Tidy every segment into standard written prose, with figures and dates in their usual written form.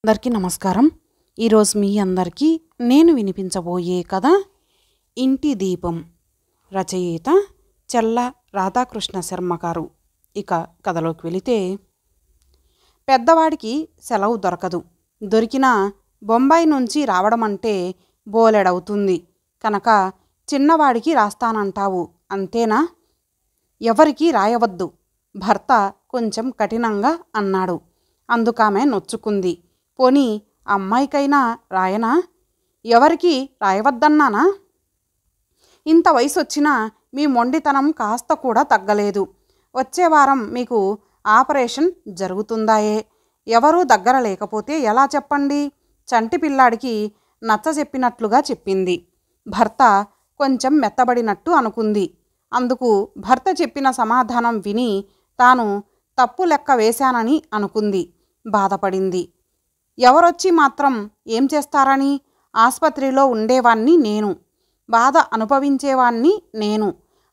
అందరికీ నమస్కారం. ఈరోజు మీ అందరికీ నేను వినిపించబోయే కథ ఇంటి దీపం. రచయిత చెల్ల రాధాకృష్ణ శర్మ గారు. ఇక కథలోకి వెళితే, పెద్దవాడికి సెలవు దొరకదు. దొరికినా బొంబాయి నుంచి రావడం అంటే బోలెడవుతుంది కనుక చిన్నవాడికి రాస్తానంటావు అంతేనా? ఎవరికి రాయవద్దు, భర్త కొంచెం కఠినంగా అన్నాడు. అందుకామె నొచ్చుకుంది. పోనీ అమ్మాయికైనా రాయనా? ఎవరికి రాయవద్దన్నానా? ఇంత వయసు వచ్చినా మీ మొండితనం కాస్త కూడా తగ్గలేదు. వచ్చే వారం మీకు ఆపరేషన్ జరుగుతుందాయే. ఎవరూ దగ్గర లేకపోతే ఎలా చెప్పండి? చంటి పిల్లాడికి నచ్చజెప్పినట్లుగా చెప్పింది. భర్త కొంచెం మెత్తబడినట్టు అనుకుంది. అందుకు భర్త చెప్పిన సమాధానం విని తాను తప్పు లెక్క వేశానని అనుకుంది. బాధపడింది. ఎవరొచ్చి మాత్రం ఏం చేస్తారని? ఆస్పత్రిలో ఉండేవాణ్ణి నేను, బాధ అనుభవించేవాణ్ణి నేను.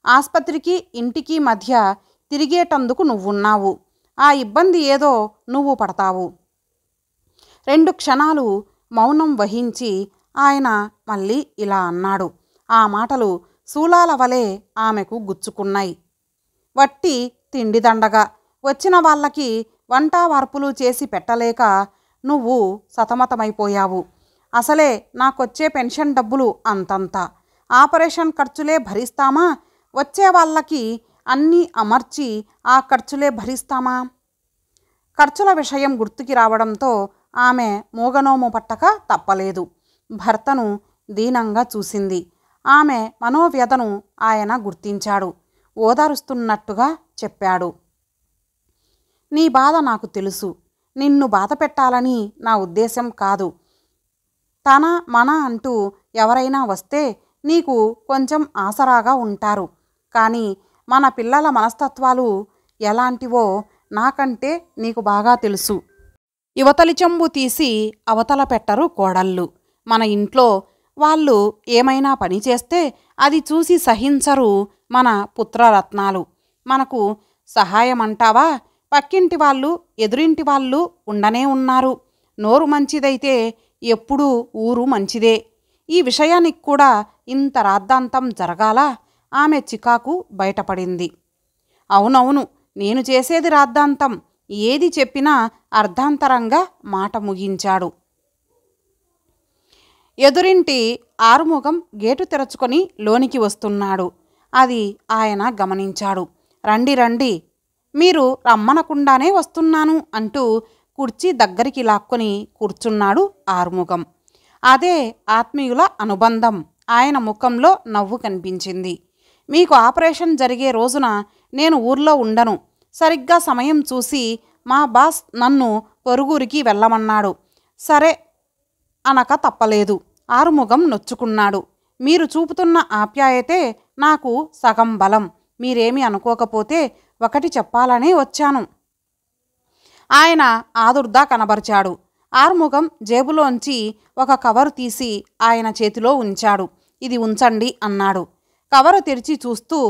ఆస్పత్రికి ఇంటికి మధ్య తిరిగేటందుకు నువ్వున్నావు. ఆ ఇబ్బంది ఏదో నువ్వు పడతావు. 2 క్షణాలు మౌనం వహించి ఆయన మళ్ళీ ఇలా అన్నాడు. ఆ మాటలు శూలాల వలె ఆమెకు గుచ్చుకున్నాయి. వట్టి తిండిదండగా వచ్చిన వాళ్ళకి వంట వార్పులు చేసి పెట్టలేక నువ్వు సతమతమైపోయావు. అసలే నాకొచ్చే పెన్షన్ డబ్బులు అంతంత. ఆపరేషన్ ఖర్చులే భరిస్తామా? వచ్చే వాళ్ళకి అన్నీ అమర్చి ఆ ఖర్చులే భరిస్తామా? ఖర్చుల విషయం గుర్తుకి రావడంతో ఆమె మూగనోము పట్టక తప్పలేదు. భర్తను దీనంగా చూసింది. ఆమె మనోవ్యధను ఆయన గుర్తించాడు. ఓదారుస్తున్నట్టుగా చెప్పాడు. నీ బాధ నాకు తెలుసు. నిన్ను బాధ పెట్టాలని నా ఉద్దేశం కాదు. తన మన అంటూ ఎవరైనా వస్తే నీకు కొంచెం ఆసరాగా ఉంటారు. కానీ మన పిల్లల మనస్తత్వాలు ఎలాంటివో నాకంటే నీకు బాగా తెలుసు. యువతలి చెంబు తీసి అవతల పెట్టరు కోడళ్ళు. మన ఇంట్లో వాళ్ళు ఏమైనా పని చేస్తే అది చూసి సహించరు మన పుత్రరత్నాలు. మనకు సహాయం అంటావా? పక్కింటి వాళ్ళు ఎదురింటి వాళ్ళు ఉండనే ఉన్నారు. నోరు మంచిదైతే ఎప్పుడూ ఊరు మంచిదే. ఈ విషయానికి కూడా ఇంత రాద్ధాంతం జరగాలా? ఆమె చికాకు బయటపడింది. అవునవును, నేను చేసేది రాద్ధాంతం. ఏది చెప్పినా అర్ధాంతరంగా మాట ముగించాడు. ఎదురింటి ఆరుముఖం గేటు తెరచుకొని లోనికి వస్తున్నాడు. అది ఆయన గమనించాడు. రండి రండి, మీరు రమ్మనకుండానే వస్తున్నాను అంటూ కుర్చీ దగ్గరికి లాక్కొని కూర్చున్నాడు ఆరుముఖం. అదే ఆత్మీయుల అనుబంధం. ఆయన ముఖంలో నవ్వు కనిపించింది. మీకు ఆపరేషన్ జరిగే రోజున నేను ఊర్లో ఉండను. సరిగ్గా సమయం చూసి మా బాస్ నన్ను పొరుగురికి వెళ్ళమన్నాడు. సరే అనక తప్పలేదు. ఆరుముఖం నొచ్చుకున్నాడు. మీరు చూపుతున్న ఆప్యాయతే నాకు సగం బలం. మీరేమీ అనుకోకపోతే ఒకటి చెప్పాలనే వచ్చాను. ఆయన ఆదుర్దా కనబరిచాడు. ఆరుముఖం జేబులోంచి ఒక కవరు తీసి ఆయన చేతిలో ఉంచాడు. ఇది ఉంచండి అన్నాడు. కవరు తెరిచి చూస్తూ,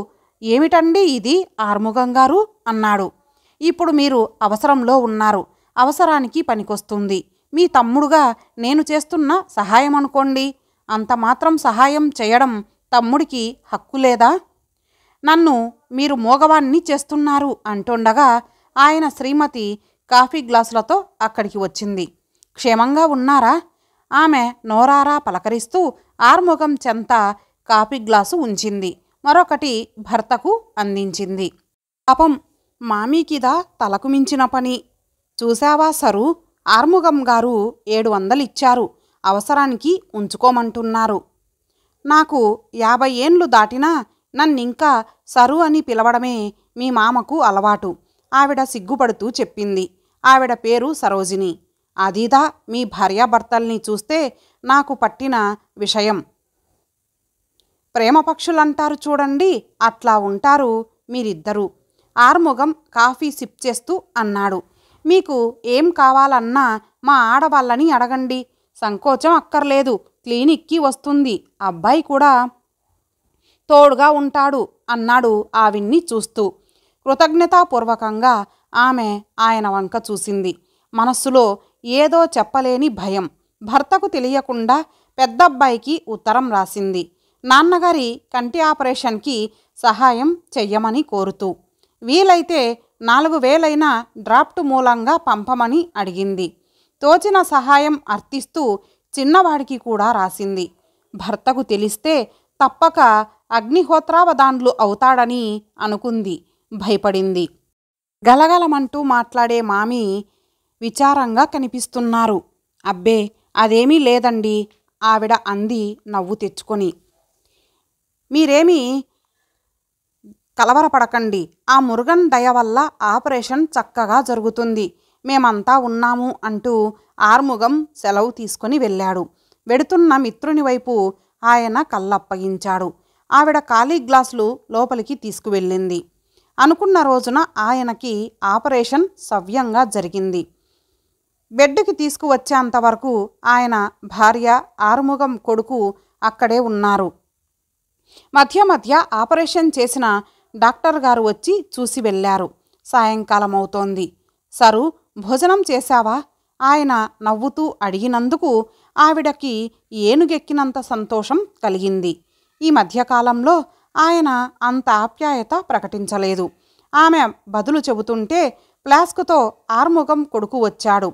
ఏమిటండి ఇది ఆరుముఖం గారు అన్నాడు. ఇప్పుడు మీరు అవసరంలో ఉన్నారు. అవసరానికి పనికొస్తుంది. మీ తమ్ముడుగా నేను చేస్తున్న సహాయం అనుకోండి. అంత మాత్రం సహాయం చేయడం తమ్ముడికి హక్కు లేదా? నన్ను మీరు మోగవాణ్ణి చేస్తున్నారు అంటుండగా ఆయన శ్రీమతి కాఫీ గ్లాసులతో అక్కడికి వచ్చింది. క్షేమంగా ఉన్నారా? ఆమె నోరారా పలకరిస్తూ ఆరుముఖం చెంత కాఫీ గ్లాసు ఉంచింది. మరొకటి భర్తకు అందించింది. పాపం మామీకిదా తలకు మించిన పని. చూశావా సరు, ఆరుముఖం గారు 700 ఇచ్చారు. అవసరానికి ఉంచుకోమంటున్నారు. నాకు 50 ఏండ్లు దాటినా నన్నింకా సరు అని పిలవడమే మీ మామకు అలవాటు. ఆవిడ సిగ్గుపడుతూ చెప్పింది. ఆవిడ పేరు సరోజిని. అదీదా మీ భార్యాభర్తల్ని చూస్తే నాకు పట్టిన విషయం. ప్రేమ పక్షులంటారు చూడండి, అట్లా ఉంటారు మీరిద్దరూ. ఆరుముఖం కాఫీ సిప్ చేస్తూ అన్నాడు. మీకు ఏం కావాలన్నా మా ఆడవాళ్ళని అడగండి. సంకోచం అక్కర్లేదు. క్లినిక్కి వస్తుంది. అబ్బాయి కూడా తోడుగా ఉంటాడు అన్నాడు ఆవిడ్ని చూస్తూ. కృతజ్ఞతాపూర్వకంగా ఆమె ఆయన వంక చూసింది. మనస్సులో ఏదో చెప్పలేని భయం. భర్తకు తెలియకుండా పెద్దబ్బాయికి ఉత్తరం రాసింది. నాన్నగారి కంటి ఆపరేషన్కి సహాయం చెయ్యమని కోరుతూ, వీలైతే 4,000 డ్రాఫ్ట్ మూలంగా పంపమని అడిగింది. తోచిన సహాయం అర్థిస్తూ చిన్నవాడికి కూడా రాసింది. భర్తకు తెలిస్తే తప్పక అగ్నిహోత్రావధాన్లు అవుతాడని అనుకుంది. భయపడింది. గలగలమంటూ మాట్లాడే మామి విచారంగా కనిపిస్తున్నారు. అబ్బే, అదేమీ లేదండి, ఆవిడ అంది నవ్వు తెచ్చుకొని. మీరేమీ కలవరపడకండి. ఆ మురుగన్ దయ వల్ల ఆపరేషన్ చక్కగా జరుగుతుంది. మేమంతా ఉన్నాము అంటూ ఆర్ముగం సెలవు తీసుకొని వెళ్ళాడు. వెడుతున్న మిత్రుని వైపు ఆయన కళ్ళప్పగించాడు. ఆవిడ ఖాళీ గ్లాసులు లోపలికి తీసుకువెళ్ళింది. అనుకున్న రోజున ఆయనకి ఆపరేషన్ సవ్యంగా జరిగింది. బెడ్కి తీసుకువచ్చేంతవరకు ఆయన భార్య, ఆరుముగం కొడుకు అక్కడే ఉన్నారు. మధ్య మధ్య ఆపరేషన్ చేసిన డాక్టర్ గారు వచ్చి చూసి వెళ్ళారు. సాయంకాలం అవుతోంది. సరు, భోజనం చేశావా? ఆయన నవ్వుతూ అడిగినందుకు ఆవిడకి ఏనుగెక్కినంత సంతోషం కలిగింది. ఈ మధ్యకాలంలో ఆయన అంత ఆప్యాయత ప్రకటించలేదు. ఆమె బదులు చెబుతుంటే ఫ్లాస్కుతో ఆర్ముగం కొడుకు వచ్చాడు.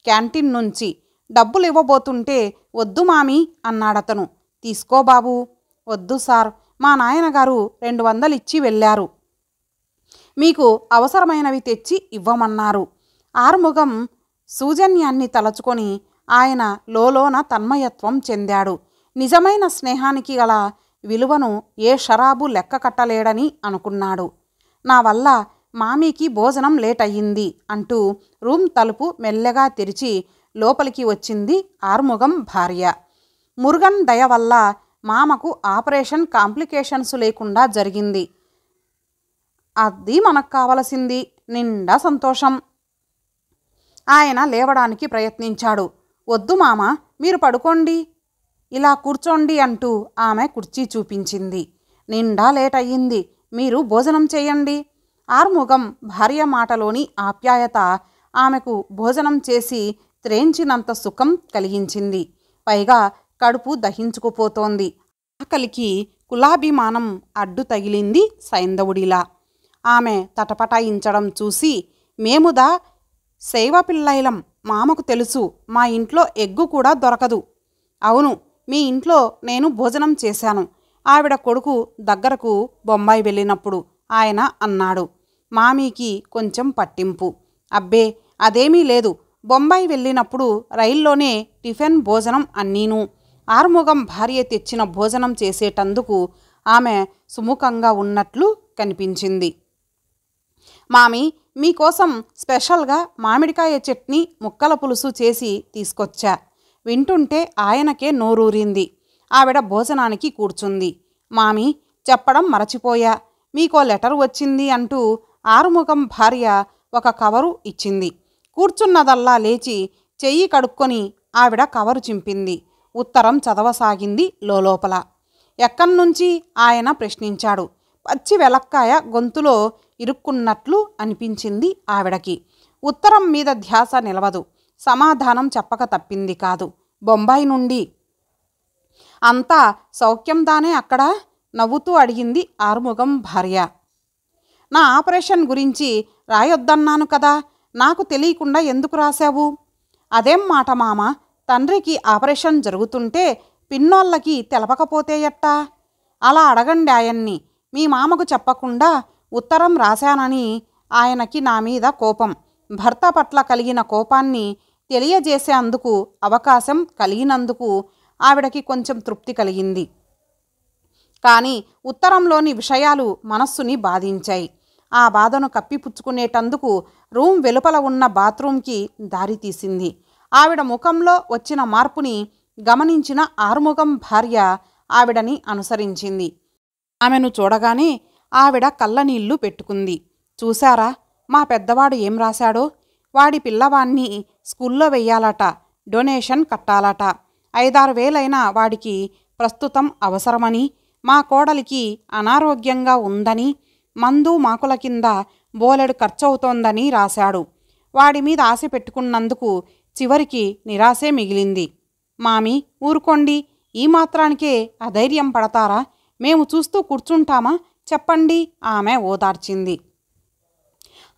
క్యాంటీన్ నుంచి డబ్బులు ఇవ్వబోతుంటే, వద్దు మామి అన్నాడతను. తీసుకో బాబు. వద్దు సార్, మా నాయనగారు 200 ఇచ్చి వెళ్ళారు. మీకు అవసరమైనవి తెచ్చి ఇవ్వమన్నారు. ఆర్ముగం సౌజన్యాన్ని తలచుకొని ఆయన లోలోన తన్మయత్వం చెందాడు. నిజమైన స్నేహానికి గల విలువను ఏ షరాబు లెక్క కట్టలేడని అనుకున్నాడు. నా వల్ల మామీకి భోజనం లేట్ అయ్యింది అంటూ రూమ్ తలుపు మెల్లగా తెరిచి లోపలికి వచ్చింది ఆర్ముగం భార్య. మురుగన్ దయ వల్ల మామకు ఆపరేషన్ కాంప్లికేషన్స్ లేకుండా జరిగింది. అది మనకు కావలసింది. నిండా సంతోషం. ఆయన లేవడానికి ప్రయత్నించాడు. వద్దు మామ, మీరు పడుకోండి, ఇలా కూర్చోండి అంటూ ఆమె కుర్చీ చూపించింది. నిండా లేట్ అయ్యింది, మీరు భోజనం చేయండి. ఆర్ముగం భార్య మాటలోని ఆప్యాయత ఆమెకు భోజనం చేసి త్రేంచినంత సుఖం కలిగించింది. పైగా కడుపు దహించుకుపోతోంది. ఆకలికి కులాభిమానం అడ్డు తగిలింది సైంధవుడిలా. ఆమె తటపటాయించడం చూసి, మేముదా శైవపిల్లైలం, మామకు తెలుసు, మా ఇంట్లో ఎగ్గు కూడా దొరకదు. అవును, మీ ఇంట్లో నేను భోజనం చేశాను. ఆవిడ కొడుకు దగ్గరకు బొంబాయి వెళ్ళినప్పుడు ఆయన అన్నాడు. మామీకి కొంచెం పట్టింపు. అబ్బే, అదేమీ లేదు. బొంబాయి వెళ్ళినప్పుడు రైల్లోనే టిఫిన్ భోజనం అన్నీను. ఆర్ముగం భార్య తెచ్చిన భోజనం చేసేటందుకు ఆమె సుముఖంగా ఉన్నట్లు కనిపించింది. మామి, మీకోసం స్పెషల్గా మామిడికాయ చట్నీ, ముక్కల పులుసు చేసి తీసుకొచ్చా. వింటుంటే ఆయనకే నోరూరింది. ఆవిడ భోజనానికి కూర్చుంది. మామి, చెప్పడం మరచిపోయా, మీకో లెటర్ వచ్చింది అంటూ ఆరుముగం భార్య ఒక కవరు ఇచ్చింది. కూర్చున్నదల్లా లేచి చెయ్యి కడుక్కొని ఆవిడ కవరు చింపింది. ఉత్తరం చదవసాగింది లోపల. ఎక్కడ్నుంచి ఆయన ప్రశ్నించాడు. పచ్చి వెలక్కాయ గొంతులో ఇరుక్కున్నట్లు అనిపించింది ఆవిడకి. ఉత్తరం మీద ధ్యాస నిలవదు. సమాధానం చెప్పక తప్పింది కాదు. బొంబాయి నుండి. అంతా సౌఖ్యందానే అక్కడ? నవ్వుతూ అడిగింది ఆరుముగం భార్య. నా ఆపరేషన్ గురించి రాయొద్దన్నాను కదా, నాకు తెలియకుండా ఎందుకు రాశావు? అదేం మాట మామ, తండ్రికి ఆపరేషన్ జరుగుతుంటే పిన్నోళ్ళకి తెలపకపోతే ఎట్టా? అలా అడగండి ఆయన్ని. మీ మామకు చెప్పకుండా ఉత్తరం రాశానని ఆయనకి నా మీద కోపం. భర్త పట్ల కలిగిన కోపాన్ని తెలియజేసేందుకు అవకాశం కలిగినందుకు ఆవిడకి కొంచెం తృప్తి కలిగింది. కానీ ఉత్తరంలోని విషయాలు మనస్సుని బాధించాయి. ఆ బాధను కప్పిపుచ్చుకునేటందుకు రూమ్ వెలుపల ఉన్న బాత్రూంకి దారి తీసింది. ఆవిడ ముఖంలో వచ్చిన మార్పుని గమనించిన ఆరుముగం భార్య ఆవిడని అనుసరించింది. ఆమెను చూడగానే ఆవిడ కళ్ళనీళ్లు పెట్టుకుంది. చూశారా, మా పెద్దవాడు ఏం రాశాడో? వాడి పిల్లవాణ్ణి స్కూల్లో వెయ్యాలట, డొనేషన్ కట్టాలట, 5-6 వేలైనా వాడికి ప్రస్తుతం అవసరమని, మా కోడలికి అనారోగ్యంగా ఉందని, మందు మాకుల కింద బోలెడు ఖర్చవుతోందని రాశాడు. వాడి మీద ఆశ పెట్టుకున్నందుకు చివరికి నిరాశే మిగిలింది. మామి ఊరుకోండి, ఈ మాత్రానికే అధైర్యం పడతారా? మేము చూస్తూ కూర్చుంటామా చెప్పండి, ఆమె ఓదార్చింది.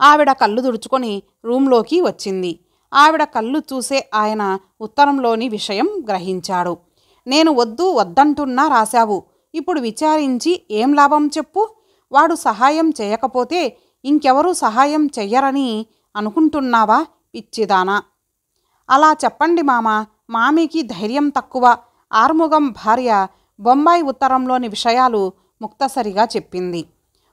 ఆవిడ కళ్ళు తుడుచుకొని రూంలోకి వచ్చింది. ఆవిడ కళ్ళు చూసే ఆయన ఉత్తరంలోని విషయం గ్రహించాడు. నేను వద్దు వద్దంటున్నా రాశావు, ఇప్పుడు విచారించి ఏం లాభం చెప్పు? వాడు సహాయం చేయకపోతే ఇంకెవరూ సహాయం చెయ్యరని అనుకుంటున్నావా పిచ్చిదానా? అలా చెప్పండి మామ, మామీకి ధైర్యం తక్కువ. ఆర్ముగం భార్య బొంబాయి ఉత్తరంలోని విషయాలు ముక్తసరిగా చెప్పింది.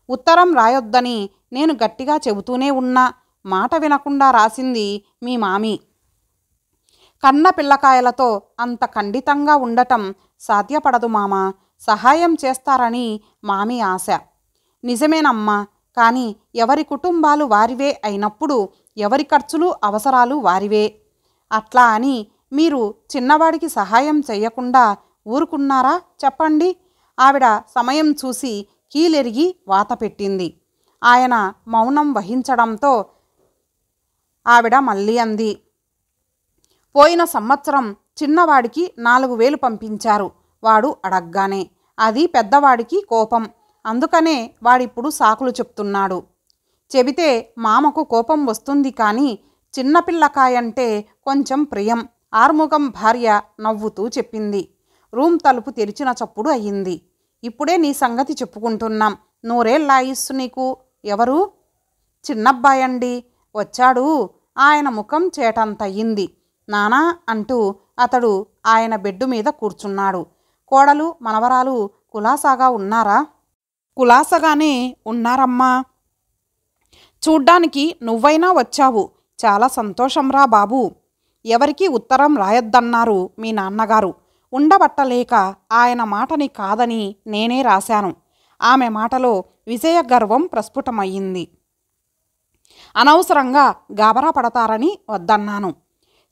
ఉత్తరం రాయొద్దని నేను గట్టిగా చెబుతూనే ఉన్నా, మాట వినకుండా రాసింది మీ మామి. కన్న పిల్లకాయలతో అంత ఖండితంగా ఉండటం సాధ్యపడదు మామ. సహాయం చేస్తారని మామి ఆశ. నిజమేనమ్మా, కానీ ఎవరి కుటుంబాలు వారివే అయినప్పుడు ఎవరి ఖర్చులు అవసరాలు వారివే. అట్లా అని మీరు చిన్నవాడికి సహాయం చెయ్యకుండా ఊరుకున్నారా చెప్పండి? ఆవిడ సమయం చూసి కీలెరిగి వాత పెట్టింది. ఆయన మౌనం వహించడంతో ఆవిడ మళ్ళీ అంది, పోయిన సంవత్సరం చిన్నవాడికి 4,000 పంపించారు వాడు అడగ్గానే. అది పెద్దవాడికి కోపం, అందుకనే వాడిప్పుడు సాకులు చెప్తున్నాడు. చెబితే మామకు కోపం వస్తుంది, కానీ చిన్నపిల్లకాయంటే కొంచెం ప్రియం. ఆర్ముగం భార్య నవ్వుతూ చెప్పింది. రూమ్ తలుపు తెరిచిన చప్పుడు అయ్యింది. ఇప్పుడే నీ సంగతి చెప్పుకుంటున్నాం. నూరేళ్ళాయిస్సు నీకు. ఎవరు? చిన్నబ్బాయండి వచ్చాడు. ఆయన ముఖం చేటంతయ్యింది. నానా అంటూ అతడు ఆయన బెడ్డు మీద కూర్చున్నాడు. కోడలు మనవరాలు కులాసాగా ఉన్నారా? కులాసగానే ఉన్నారమ్మా. చూడ్డానికి నువ్వైనా వచ్చావు, చాలా సంతోషంరా బాబు. ఎవరికి ఉత్తరం రాయొద్దన్నారు మీ నాన్నగారు. ఉండబట్టలేక ఆయన మాటని కాదని నేనే రాశాను. ఆమె మాటలో విజయ గర్వం ప్రస్ఫుటమయ్యింది. అనవసరంగా గాబరా పడతారని వద్దన్నాను.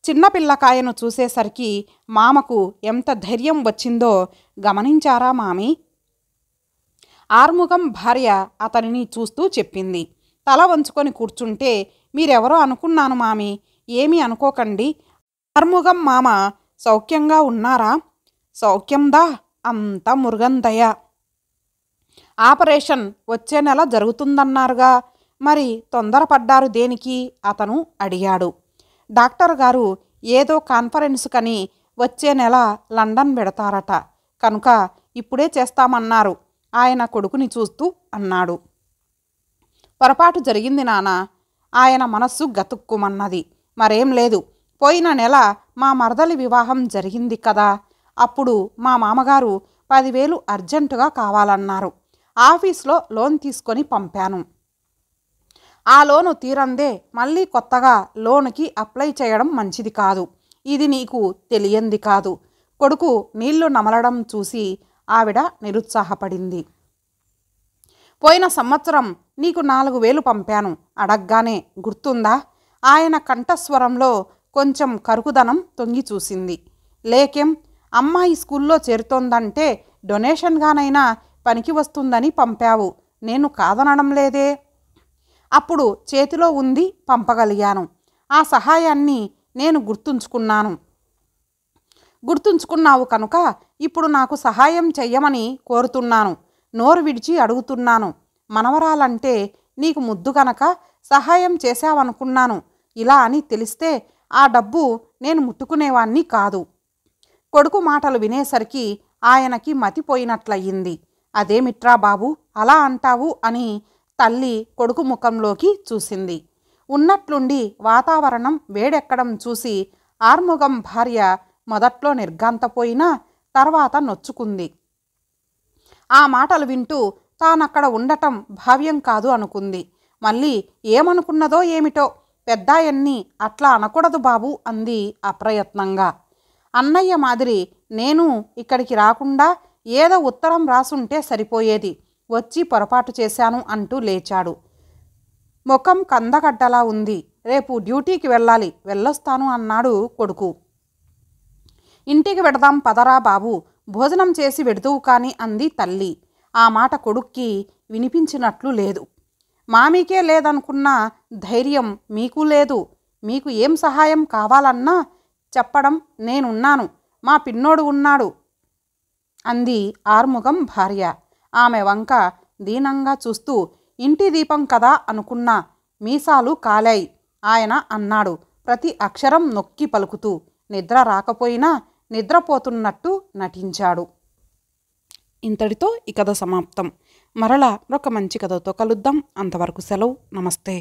చిన్నపిల్లకాయను చూసేసరికి మామకు ఎంత ధైర్యం వచ్చిందో గమనించారా మామి? ఆర్ముగం భార్య అతనిని చూస్తూ చెప్పింది. తల వంచుకొని కూర్చుంటే మీరెవరో అనుకున్నాను మామి. ఏమీ అనుకోకండి. ఆర్ముగం మామ సౌఖ్యంగా ఉన్నారా? సౌఖ్యందా, అంత మురుగందయ. ఆపరేషన్ వచ్చే నెల జరుగుతుందన్నారుగా, మరి తొందరపడ్డారు దేనికి? అతను అడిగాడు. డాక్టర్ గారు ఏదో కాన్ఫరెన్స్ కని వచ్చే నెల లండన్ వెడతారట, కనుక ఇప్పుడే చేస్తామన్నారు ఆయన కొడుకుని చూస్తూ అన్నాడు. పొరపాటు జరిగింది నాన్న. ఆయన మనస్సు గతుక్కుమన్నది. మరేం లేదు, పోయిన నెల మా మరదలి వివాహం జరిగింది కదా, అప్పుడు మా మామగారు 10,000 అర్జెంటుగా కావాలన్నారు. ఆఫీస్లో లోన్ తీసుకొని పంపాను. ఆ లోను తీరందే మళ్ళీ కొత్తగా లోనుకి అప్లై చేయడం మంచిది కాదు. ఇది నీకు తెలియంది కాదు. కొడుకు నీళ్లు నమలడం చూసి ఆవిడ నిరుత్సాహపడింది. పోయిన సంవత్సరం నీకు 4,000 పంపాను అడగ్గానే గుర్తుందా? ఆయన కంఠస్వరంలో కొంచెం కరుకుదనం తొంగి చూసింది. లేకేం, అమ్మాయి స్కూల్లో చేరుతోందంటే డొనేషన్గానైనా పనికి వస్తుందని పంపావు. నేను కాదనడం లేదే. అప్పుడు చేతిలో ఉంది, పంపగలిగాను. ఆ సహాయాన్ని నేను గుర్తుంచుకున్నావు కనుక ఇప్పుడు నాకు సహాయం చెయ్యమని కోరుతున్నాను. నోరు విడిచి అడుగుతున్నాను. మనవరాలంటే నీకు ముద్దు కనుక సహాయం చేశావనుకున్నాను. ఇలా అని తెలిస్తే ఆ డబ్బు నేను ముట్టుకునేవాణ్ణి కాదు. కొడుకు మాటలు వినేసరికి ఆయనకి మతిపోయినట్లయింది. అదేమిట్రా బాబు అలా అంటావు అని తల్లి కొడుకు ముఖంలోకి చూసింది. ఉన్నట్లుండి వాతావరణం వేడెక్కడం చూసి ఆర్ముగం భార్య మొదట్లో నిర్ఘాంతపోయినా తర్వాత నొచ్చుకుంది. ఆ మాటలు వింటూ తానక్కడ ఉండటం భావ్యం కాదు అనుకుంది. మళ్ళీ ఏమనుకున్నదో ఏమిటో, పెద్దాయన్ని అట్లా అనకూడదు బాబు అంది అప్రయత్నంగా. అన్నయ్య మాదిరి నేను ఇక్కడికి రాకుండా ఏదో ఉత్తరం రాసుంటే సరిపోయేది. వచ్చి పొరపాటు చేశాను అంటూ లేచాడు. ముఖం కందగడ్డలా ఉంది. రేపు డ్యూటీకి వెళ్ళాలి, వెళ్ళొస్తాను అన్నాడు కొడుకు. ఇంటికి వెడదాం పదరా బాబు, భోజనం చేసి వెడుదువు కాని అంది తల్లి. ఆ మాట కొడుక్కి వినిపించినట్లు లేదు. మామీకే లేదనుకున్న ధైర్యం మీకు లేదు. మీకు ఏం సహాయం కావాలన్నా చెప్పడం నేనున్నాను, మా పిన్నోడు ఉన్నాడు అంది ఆర్ముగం భార్య. ఆమె వంక దీనంగా చూస్తూ, ఇంటి దీపం కదా అనుకున్నా, మీసాలు కాలాయి ఆయన అన్నాడు ప్రతి అక్షరం నొక్కి పలుకుతూ. నిద్ర రాకపోయినా నిద్రపోతున్నట్టు నటించాడు. ఇంతటితో ఈ కథ సమాప్తం. మరలా ఒక మంచి కథతో కలుద్దాం. అంతవరకు సెలవు. నమస్తే.